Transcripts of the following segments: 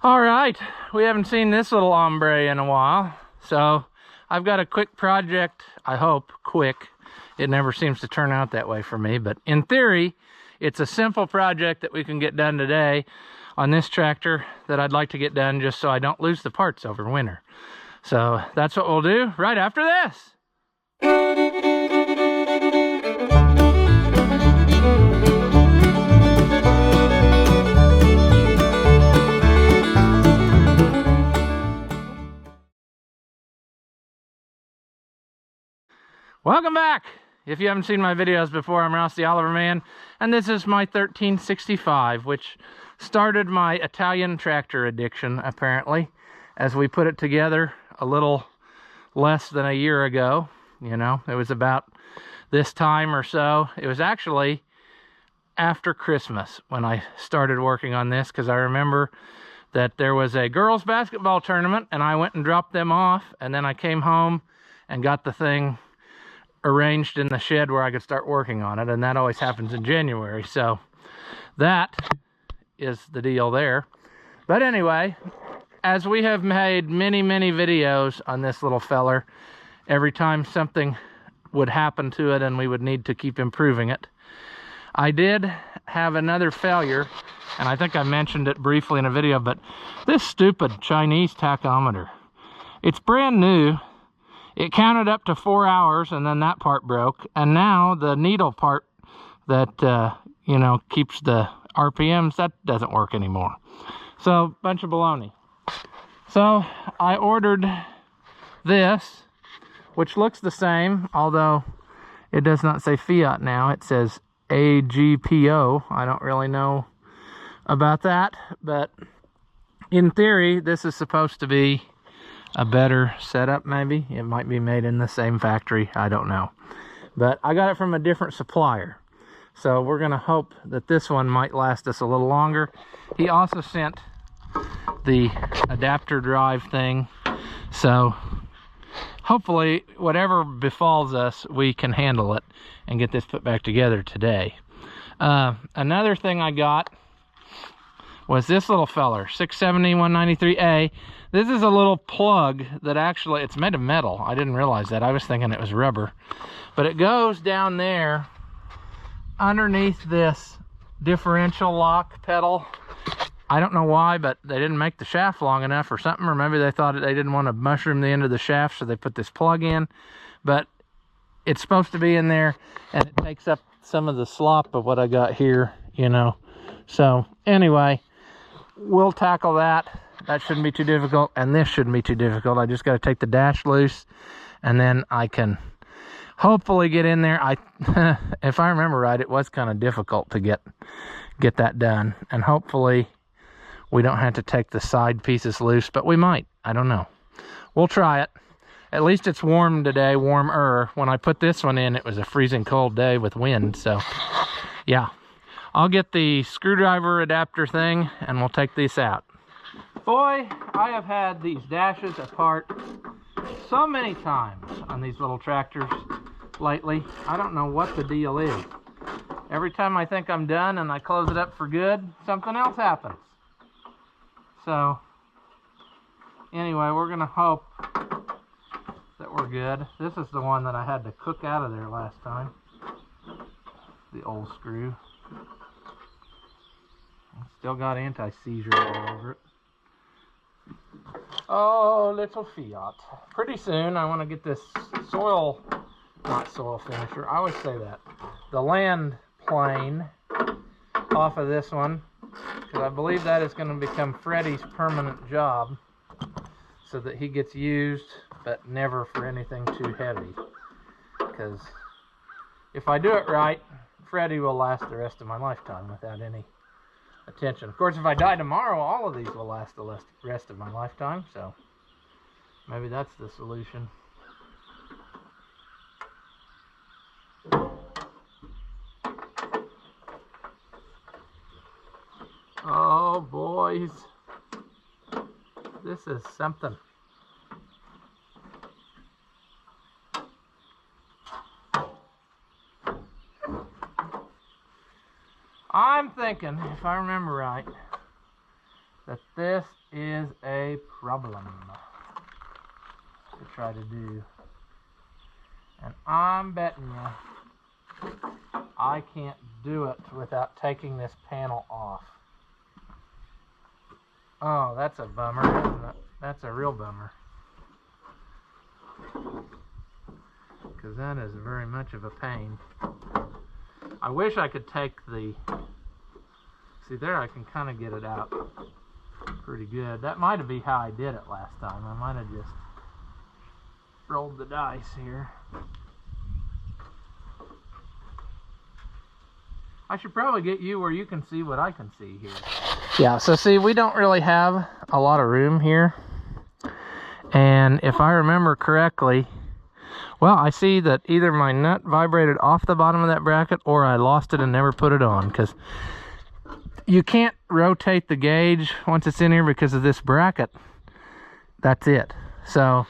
All right, we haven't seen this little hombre in a while, so I've got a quick project. I hope quick. It never seems to turn out that way for me, but in theory, it's a simple project that we can get done today on this tractor that I'd like to get done just so I don't lose the parts over winter. So that's what we'll do right after this. Welcome back. If you haven't seen my videos before, I'm Ross the Oliver Man, and this is my 1365, which started my Italian tractor addiction, apparently, as we put it together a little less than a year ago. You know, it was about this time or so. It was actually after Christmas when I started working on this, because I remember that there was a girls' basketball tournament, and I went and dropped them off, and then I came home and got the thing arranged in the shed where I could start working on it, and that always happens in January. So that is the deal there. But anyway, as we have made many videos on this little feller, every time something would happen to it and we would need to keep improving it, I did have another failure, and I think I mentioned it briefly in a video, but this stupid Chinese tachometer, it's brand new. It counted up to 4 hours, and then that part broke. And now the needle part that, you know, keeps the RPMs, that doesn't work anymore. So, bunch of baloney. So, I ordered this, which looks the same, although it does not say Fiat now. It says AGPO. I don't really know about that, but in theory, this is supposed to be a better setup. Maybe it might be made in the same factory, I don't know, but I got it from a different supplier, so we're gonna hope that this one might last us a little longer. He also sent the adapter drive thing, so hopefully whatever befalls us, we can handle it and get this put back together today. Another thing I got was this little feller, 670 193A. This is a little plug that actually, it's made of metal. I didn't realize that. I was thinking it was rubber. But it goes down there underneath this differential lock pedal. I don't know why, but they didn't make the shaft long enough or something, or maybe they thought they didn't want to mushroom the end of the shaft, so they put this plug in. But it's supposed to be in there, and it takes up some of the slop of what I got here, you know. So anyway, we'll tackle that. That shouldn't be too difficult, and this shouldn't be too difficult. I just got to take the dash loose, and then I can hopefully get in there. If I remember right, it was kind of difficult to get that done, and hopefully we don't have to take the side pieces loose, but we might. I don't know. We'll try it. At least it's warm today, warmer. When I put this one in, it was a freezing cold day with wind, so yeah. I'll get the screwdriver adapter thing, and we'll take this out. Boy, I have had these dashes apart so many times on these little tractors lately. I don't know what the deal is. Every time I think I'm done and I close it up for good, something else happens. So, anyway, we're going to hope that we're good. This is the one that I had to cook out of there last time. The old screw. Still got anti-seizure all over it. Oh, little Fiat. Pretty soon I want to get this not soil finisher, I always say that, the land plane off of this one, because I believe that is going to become Freddie's permanent job, so that he gets used, but never for anything too heavy. Because if I do it right, Freddie will last the rest of my lifetime without any attention. Of course, if I die tomorrow, all of these will last the rest of my lifetime, so maybe that's the solution. Oh, boys. This is something. I'm thinking, if I remember right, that this is a problem to try to do. And I'm betting you I can't do it without taking this panel off. Oh, that's a bummer, isn't it? That's a real bummer. Because that is very much of a pain. I wish I could take the... See there, I can kind of get it out pretty good. That might be how I did it last time. I might have just rolled the dice here. I should probably get you where you can see what I can see here. Yeah, so see, we don't really have a lot of room here. And if I remember correctly, well, I see that either my nut vibrated off the bottom of that bracket or I lost it and never put it on, because you can't rotate the gauge once it's in here because of this bracket. That's it. So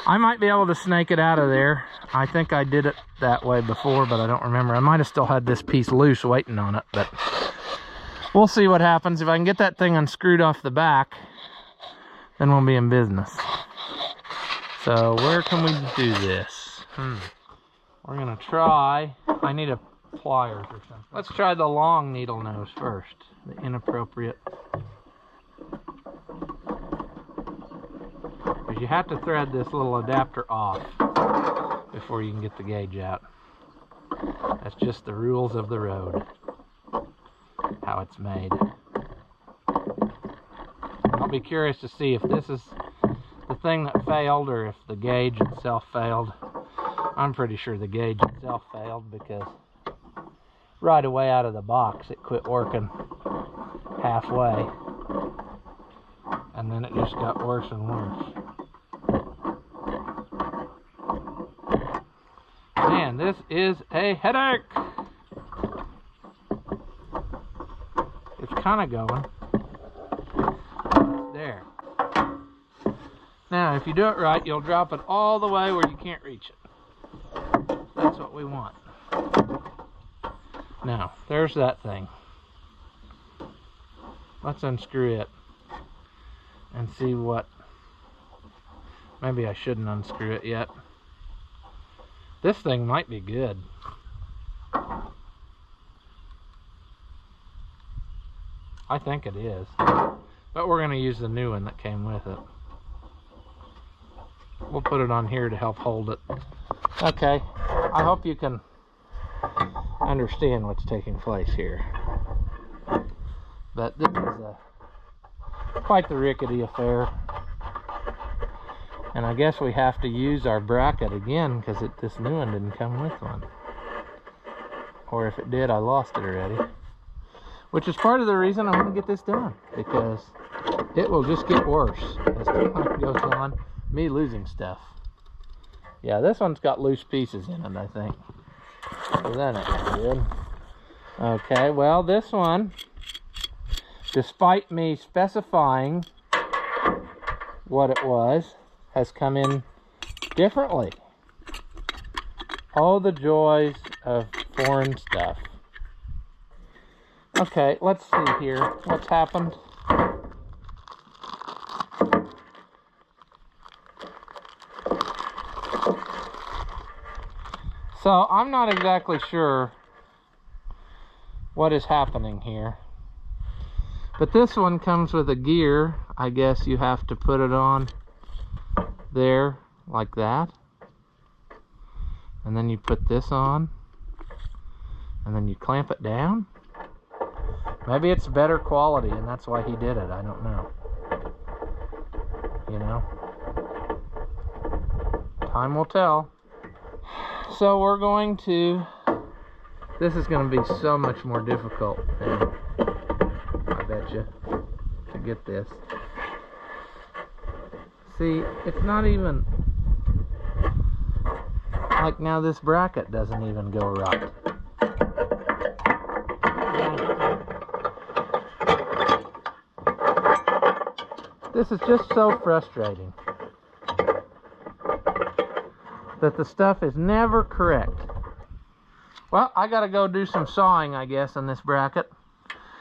I might be able to snake it out of there. I think I did it that way before, but I don't remember. I might have still had this piece loose waiting on it, but we'll see what happens. If I can get that thing unscrewed off the back, then we'll be in business. So where can we do this? We're gonna try, I need a pliers or something. Let's try the long needle nose first, the inappropriate. Because you have to thread this little adapter off before you can get the gauge out. That's just the rules of the road, how it's made. I'll be curious to see if this is the thing that failed or if the gauge itself failed. I'm pretty sure the gauge itself failed, because right away out of the box it quit working halfway, and then it just got worse and worse. Man, this is a headache. It's kind of going. There. Now, if you do it right, you'll drop it all the way where you can't reach it. That's what we want. Now, there's that thing. Let's unscrew it and see what... Maybe I shouldn't unscrew it yet. This thing might be good. I think it is. But we're going to use the new one that came with it. We'll put it on here to help hold it. Okay, I hope you can understand what's taking place here. But this is quite the rickety affair. And I guess we have to use our bracket again, because this new one didn't come with one. Or if it did, I lost it already. Which is part of the reason I want to get this done, because it will just get worse as time goes on, me losing stuff. Yeah, this one's got loose pieces in it, I think. So that ain't good. Okay, well, this one, despite me specifying what it was, has come in differently. Oh, the joys of foreign stuff. Okay, let's see here what's happened. So I'm not exactly sure what is happening here, but this one comes with a gear. I guess you have to put it on there like that, and then you put this on, and then you clamp it down. Maybe it's better quality and that's why he did it. I don't know. You know, time will tell. So we're going to, this is going to be so much more difficult, man, I bet you, to get this. See, it's not even, like now this bracket doesn't even go right. This is just so frustrating that the stuff is never correct. Well, I gotta go do some sawing, I guess, on this bracket,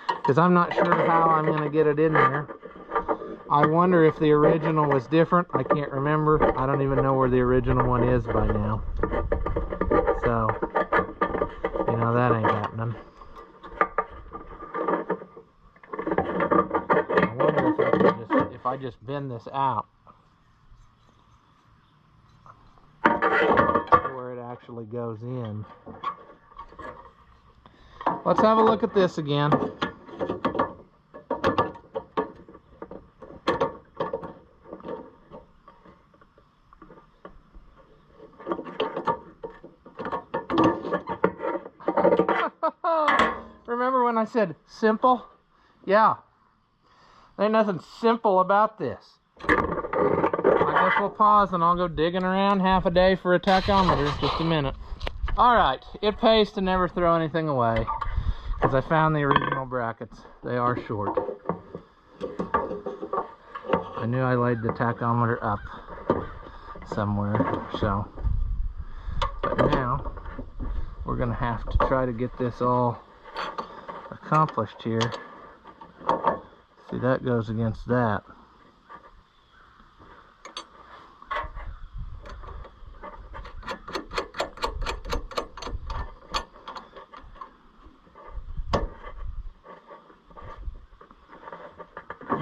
because I'm not sure how I'm gonna get it in there. I wonder if the original was different. I can't remember. I don't even know where the original one is by now. So, you know, that ain't happening. I wonder if I just bend this out, where it actually goes in. Let's have a look at this again. Remember when I said simple? Yeah. Ain't nothing simple about this. I guess we'll pause and I'll go digging around half a day for a tachometer. Just a minute. Alright, it pays to never throw anything away, because I found the original brackets. They are short. I knew I laid the tachometer up somewhere, so. But now, we're going to have to try to get this all accomplished here. See, that goes against that.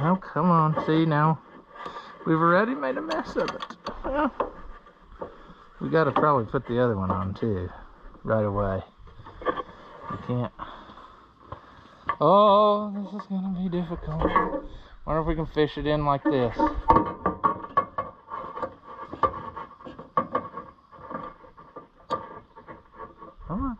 Oh, come on. See, now we've already made a mess of it. Well, we got to probably put the other one on too right away. We can't. Oh, this is going to be difficult. Wonder if we can fish it in like this. Come on.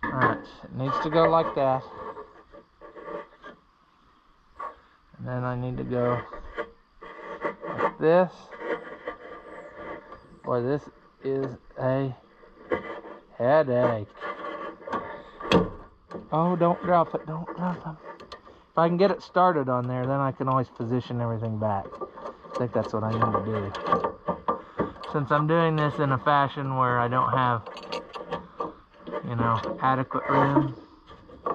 Alright, it needs to go like that. And then I need to go like this. Boy, this is a headache. Oh, don't drop it, don't drop it. If I can get it started on there, then I can always position everything back. I think that's what I need to do. Since I'm doing this in a fashion where I don't have, you know, adequate room, I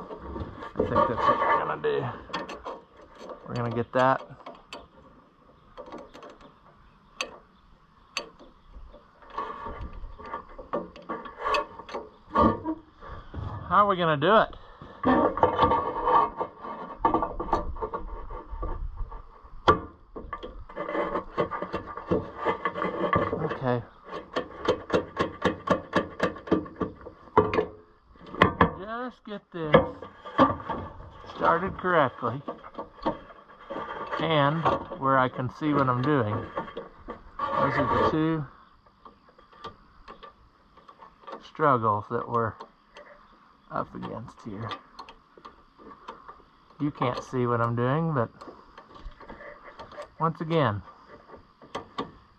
think that's what we're gonna do. We're gonna get that. How are we gonna do it? Okay. Just get this started correctly and where I can see what I'm doing. Those are the two struggles that we're up against here. You can't see what I'm doing, but once again,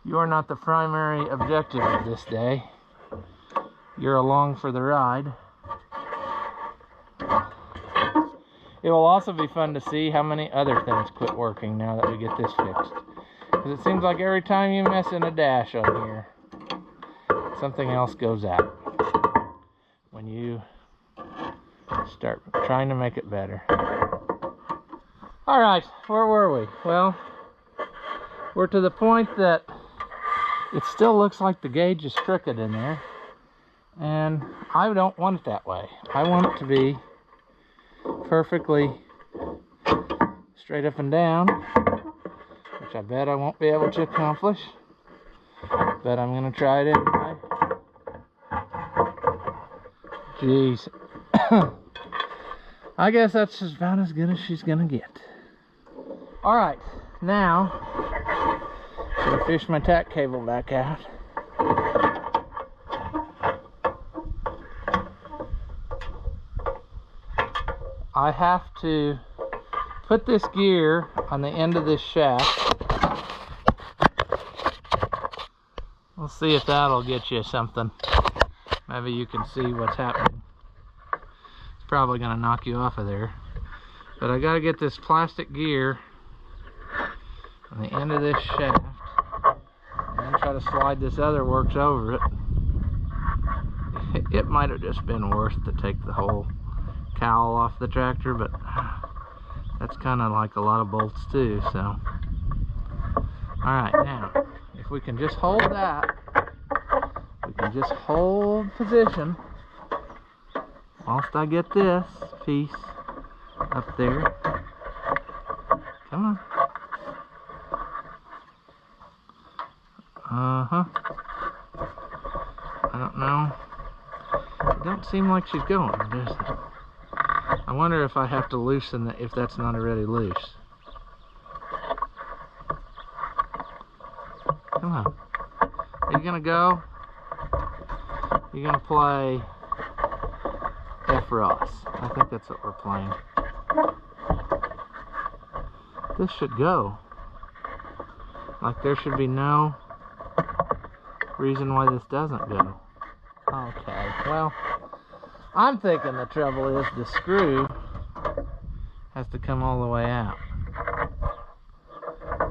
you are not the primary objective of this day. You're along for the ride. It will also be fun to see how many other things quit working now that we get this fixed. Because it seems like every time you mess in a dash on here, something else goes out. When you start trying to make it better. Alright, where were we? Well, we're to the point that it still looks like the gauge is crooked in there. And I don't want it that way. I want it to be perfectly straight up and down, which I bet I won't be able to accomplish. But I'm going to try it anyway. Jeez. I guess that's about as good as she's gonna get. Alright, now I'm gonna fish my tack cable back out. I have to put this gear on the end of this shaft. We'll see if that'll get you something. Maybe you can see what's happening. It's probably going to knock you off of there. But I got to get this plastic gear on the end of this shaft and then try to slide this other works over it. It might have just been worth to take the whole cowl off the tractor, but that's kind of like a lot of bolts too, so. Alright, now, if we can just hold that, we can just hold position whilst I get this piece up there. Come on. I don't know. It don't seem like she's going, does it? I wonder if I have to loosen that, if that's not already loose. Come on. Are you gonna go? You're gonna play F Ross. I think that's what we're playing. This should go. Like there should be no reason why this doesn't go. Okay, well, I'm thinking the trouble is the screw has to come all the way out.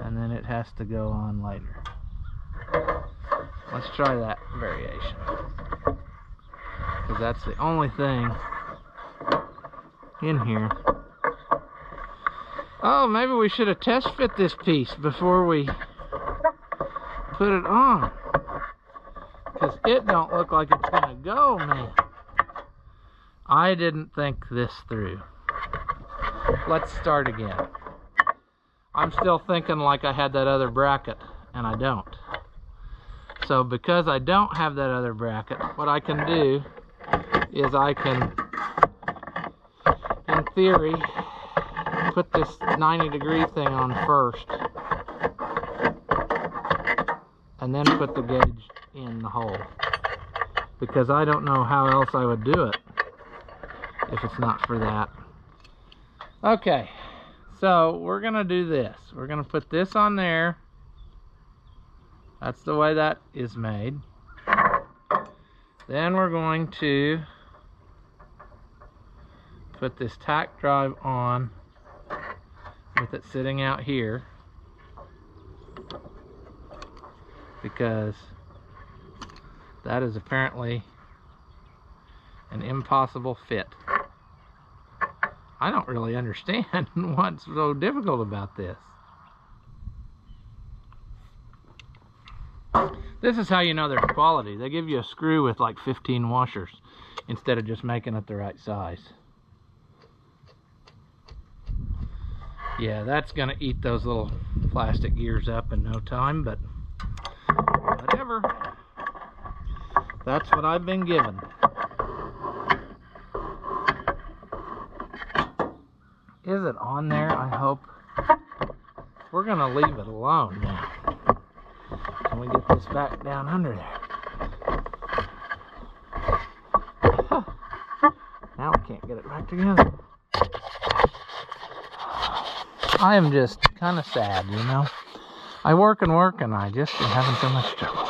And then it has to go on later. Let's try that variation. Because that's the only thing in here. Oh, maybe we should have test fit this piece before we put it on. Because it don't look like it's gonna go, man. I didn't think this through. Let's start again. I'm still thinking like I had that other bracket, and I don't. So because I don't have that other bracket, what I can do is I can, in theory, put this 90-degree thing on first, and then put the gauge in the hole, because I don't know how else I would do it if it's not for that. Okay, so we're gonna do this. We're gonna put this on there. That's the way that is made. Then we're going to put this tack drive on with it sitting out here, because that is apparently an impossible fit. I don't really understand what's so difficult about this. This is how you know there's quality. They give you a screw with like 15 washers instead of just making it the right size. Yeah, that's gonna eat those little plastic gears up in no time, but whatever. That's what I've been given. Is it on there? I hope. We're gonna leave it alone now. Can we get this back down under there? Huh. Now I can't get it back together. I am just kind of sad, you know. I work and work and I just am having so much trouble.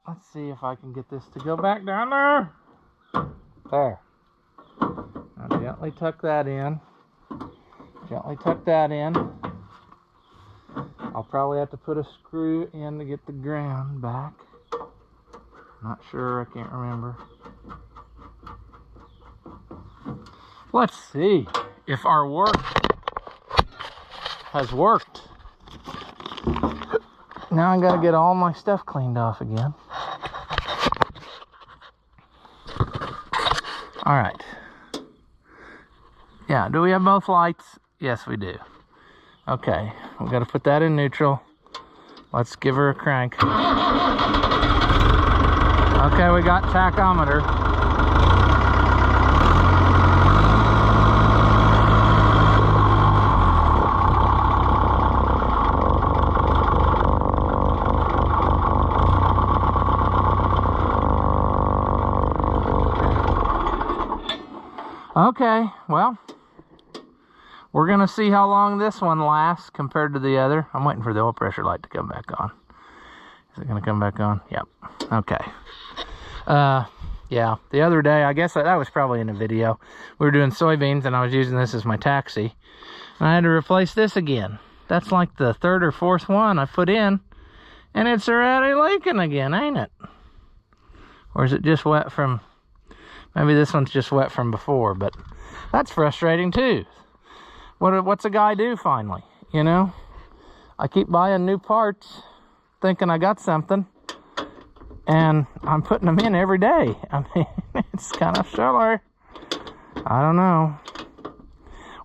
Let's see if I can get this to go back down there. There. Now gently tuck that in. Gently tuck that in. I'll probably have to put a screw in to get the ground back. Not sure, I can't remember. Let's see if our work has worked. Now I gotta get all my stuff cleaned off again. All right. Yeah, do we have both lights? Yes, we do. Okay, we gotta put that in neutral. Let's give her a crank. Okay, we got tachometer. Okay, well, we're gonna see how long this one lasts compared to the other. I'm waiting for the oil pressure light to come back on. Is it gonna come back on? Yep. Okay. Yeah, the other day, I guess that was probably in a video. We were doing soybeans and I was using this as my taxi. And I had to replace this again. That's like the third or fourth one I put in. And it's already leaking again, ain't it? Or is it just wet from, maybe this one's just wet from before, but that's frustrating too. What's a guy do finally, you know? I keep buying new parts thinking I got something, and I'm putting them in every day. I mean, it's kind of similar. I don't know.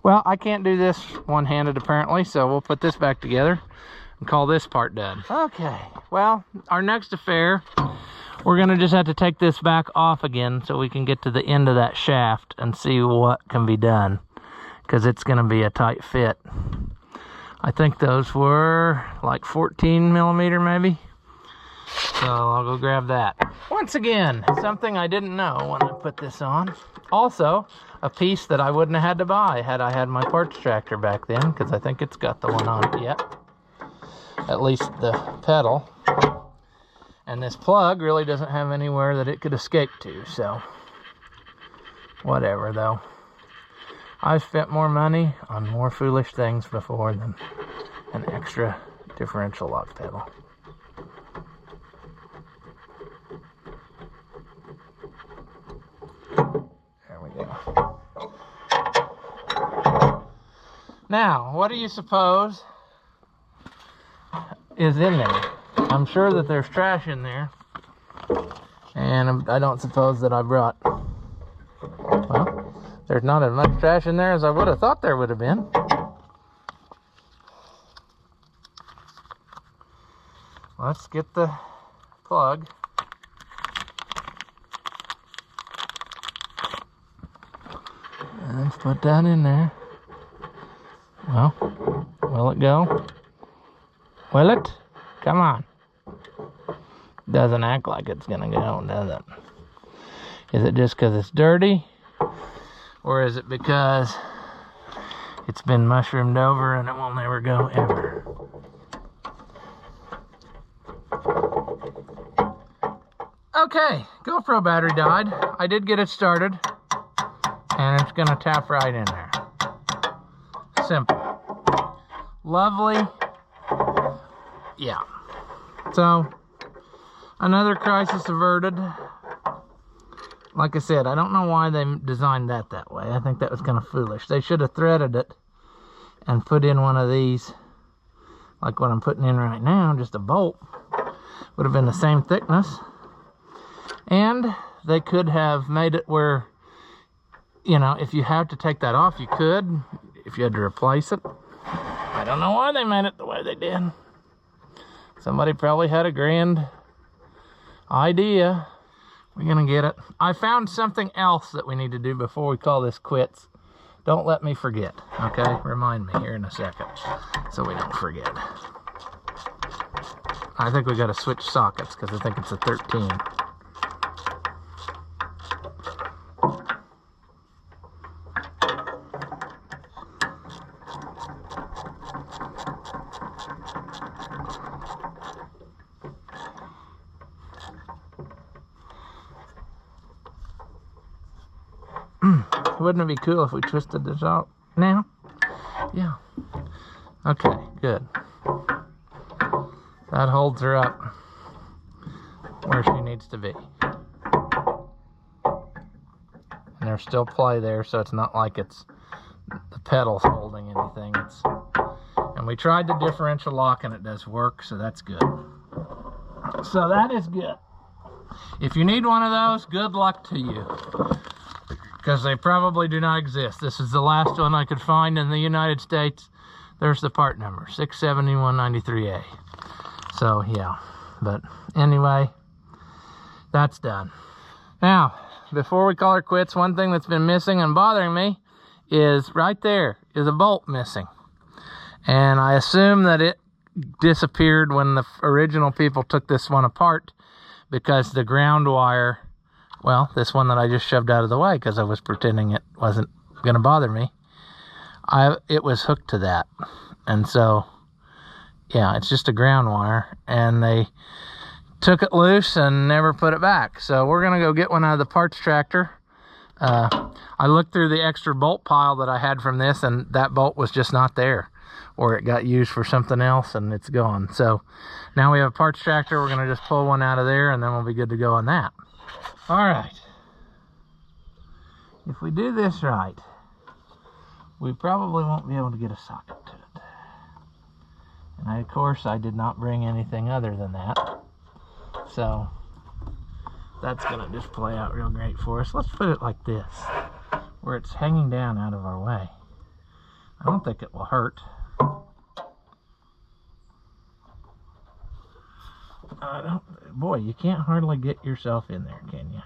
Well, I can't do this one-handed apparently, so we'll put this back together and call this part done. Okay, well, our next affair, we're gonna just have to take this back off again so we can get to the end of that shaft and see what can be done, because it's gonna be a tight fit. I think those were like 14 millimeter maybe. So I'll go grab that. Once again, something I didn't know when I put this on. Also, a piece that I wouldn't have had to buy had I had my parts tractor back then, because I think it's got the one on it yet. At least the pedal. And this plug really doesn't have anywhere that it could escape to, so whatever though. I've spent more money on more foolish things before than an extra differential lock pedal. There we go. Now, what do you suppose is in there? I'm sure that there's trash in there, and I don't suppose that I brought, well, there's not as much trash in there as I would have thought there would have been. Let's get the plug. And let's put that in there. Well, will it go? Will it? Come on. Doesn't act like it's gonna go, does it? Is it just because it's dirty? Or is it because it's been mushroomed over and it will never go ever? Okay, GoPro battery died. I did get it started, and it's gonna tap right in there. Simple. Lovely. Yeah. So, another crisis averted. Like I said, I don't know why they designed that way. I think that was kind of foolish. They should have threaded it and put in one of these, like what I'm putting in right now, just a bolt. Would have been the same thickness. And they could have made it where, you know, if you had to take that off, you could. If you had to replace it. I don't know why they made it the way they did. Somebody probably had a grand idea. We're gonna get it. I found something else that we need to do before we call this quits. Don't let me forget, okay? Remind me here in a second so we don't forget. I think we gotta switch sockets because I think it's a 13. Wouldn't it be cool if we twisted this out now? Yeah. Okay, good. That holds her up where she needs to be. And there's still play there, so it's not like it's the pedal's holding anything. And we tried the differential lock and it does work, so that's good. So that is good. If you need one of those, good luck to you, because they probably do not exist. This is the last one I could find in the United States. There's the part number, 67193A. So yeah, but anyway, that's done. Now, before we call her quits, one thing that's been missing and bothering me is right there is a bolt missing. And I assume that it disappeared when the original people took this one apart, because the ground wire, well, this one that I just shoved out of the way because I was pretending it wasn't going to bother me, it was hooked to that. And so, yeah, it's just a ground wire, and they took it loose and never put it back. So we're going to go get one out of the parts tractor. I looked through the extra bolt pile that I had from this, and that bolt was just not there, or it got used for something else and it's gone. So now we have a parts tractor. We're going to just pull one out of there, and then we'll be good to go on that. All right. If we do this right, we probably won't be able to get a socket to it. And of course, I did not bring anything other than that. So that's gonna just play out real great for us. Let's put it like this, where it's hanging down out of our way. I don't think it will hurt. Boy, you can't hardly get yourself in there, can you?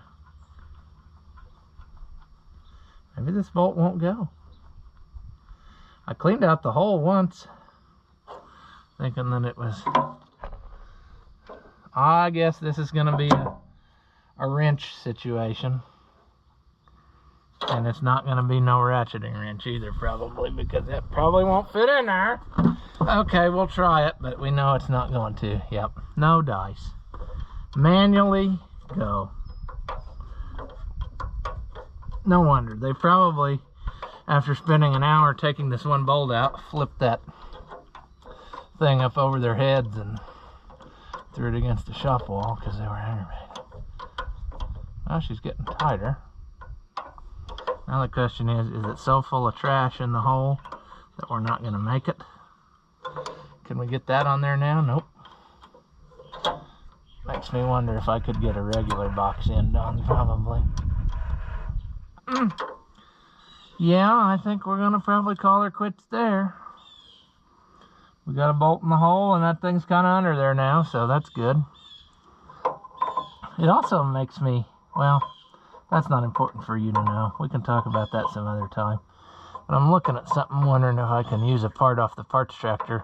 Maybe this bolt won't go. I cleaned out the hole once, thinking that it was... I guess this is going to be a wrench situation. And it's not going to be no ratcheting wrench either, probably, because that probably won't fit in there. Okay, we'll try it, but we know it's not going to. Yep, no dice. Manually go. No wonder. They probably, after spending an hour taking this one bolt out, flipped that thing up over their heads and threw it against the shop wall because they were aggravated. Now she's getting tighter. Now the question is it so full of trash in the hole that we're not going to make it? Can we get that on there now? Nope. Makes me wonder if I could get a regular box end on, probably. Yeah, I think we're going to probably call her quits there. We got a bolt in the hole and that thing's kind of under there now, so that's good. It also makes me, well, that's not important for you to know. We can talk about that some other time. But I'm looking at something, wondering if I can use a part off the parts tractor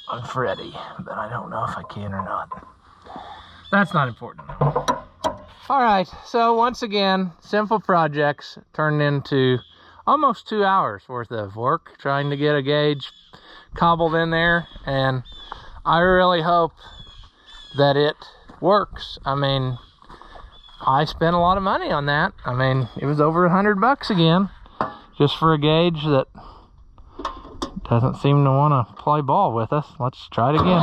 on Freddy. But I don't know if I can or not. That's not important though. Alright, so once again, simple projects turned into almost 2 hours worth of work trying to get a gauge cobbled in there. And I really hope that it works. I mean, I spent a lot of money on that. I mean, it was over $100 again, just for a gauge that doesn't seem to want to play ball with us. Let's try it again.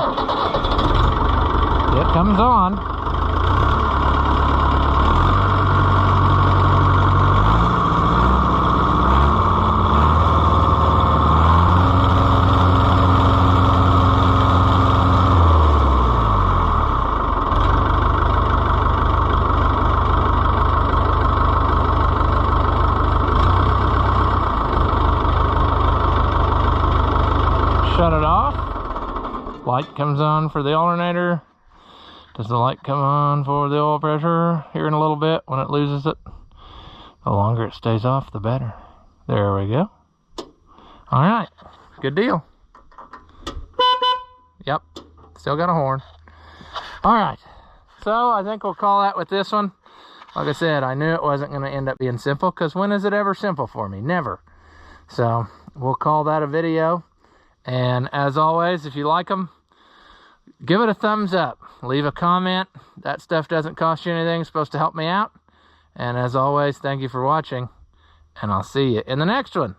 It comes on. Shut it off. Light comes on for the alternator. Does the light come on for the oil pressure here in a little bit when it loses it? The longer it stays off, the better. There we go. All right, good deal. Yep, still got a horn. All right, so I think we'll call that with this one. Like I said, I knew it wasn't going to end up being simple, because when is it ever simple for me? Never. So we'll call that a video. And as always, if you like them, give it a thumbs up. Leave a comment. That stuff doesn't cost you anything. It's supposed to help me out. And as always, thank you for watching. And I'll see you in the next one.